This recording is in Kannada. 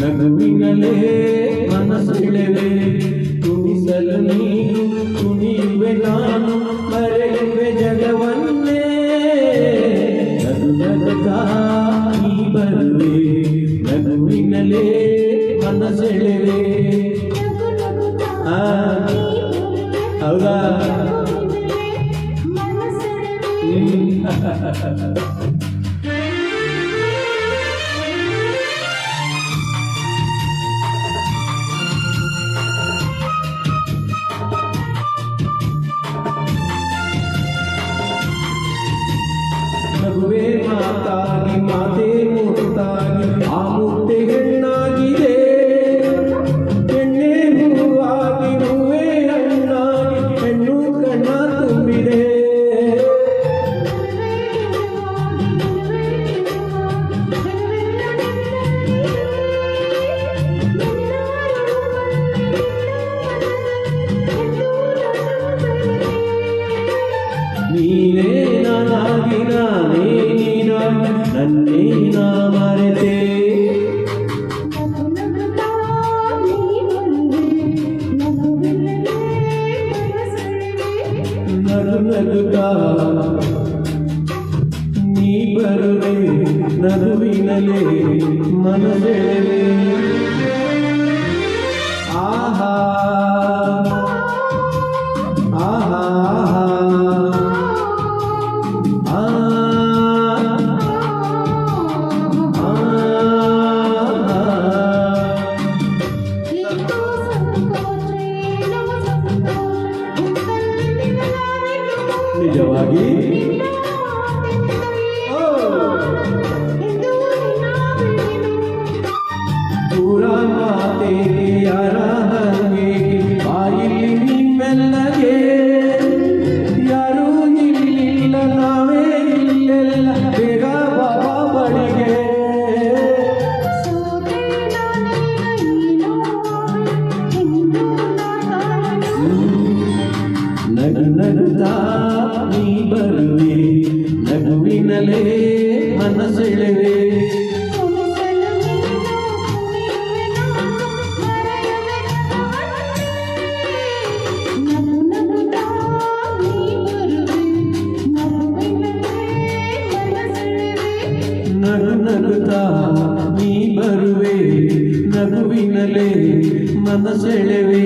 ನಗುವಿನಲೇ ಮನಸ್ಸಿಳೆವೆ ಕುಣಿಸಲು ನೀನು ಕುಣಿಯುವೆ ನಾನು ಮರೆಯುವೆ ಜಗವನ್ನೇ ನಗು ನಗುತ್ತಾ ನೀ ಬರುವೆ ನಗುವಿನಲೇ ಮನಸ್ಸೆಳೆವೆ ಹೌದಾ ನಗುವೆ ಮಾತಾಗಿ ಮಾತೆ ಮುತ್ತಾಗಿ ಆ ಮುತ್ತೆ ಹೆಣ್ಣಾಗಿದೆ ಹೆಣ್ಣೆ ಹೂವಾಗಿ ಹೂವೇ ಹಣ್ಣಾಗಿ ಹೆಣ್ಣು ಕಣ್ಣ ತುಂಬಿದೆ ನೀನೇ ನಾನಾಗಿ ನಾನೇ ನೀನಾಗಿ ನನ್ನೇ ನಾ ಮರೆತೆ ನಗು ನಗುತ್ತಾ ನೀ ಬರುವೆ ನಗುವಿನಲೇ ಮನಸೆಳೆವೆ ಆಹಾ ಆಹಾ ನಿಜವಾಗಿ ಪೂರ ಮಾತೆ ಯಾರ ಹಂಗೆ ಬಾಯಿಲಿ ನಿಮ್ಮೆಲ್ಲಗೆ ಯಾರೂ ನಿಲ್ಲಿಲ್ಲ ನಾವೇ ಇಲ್ಲೆಲ್ಲ ಬೇಗ ಬಾಬಾ ಬಳಿಗೆ ನಗು ನಗುತ್ತಾ ನೀ ಬರುವೆ ನಗುವಿನಲೇ ಮನಸ್ಸೆಳೆವೆ ನಗು ನಗುತ್ತಾ ನೀ ಬರುವೆ ನಗುವಿನಲೇ ಮನಸ್ಸೆಳೆವೆ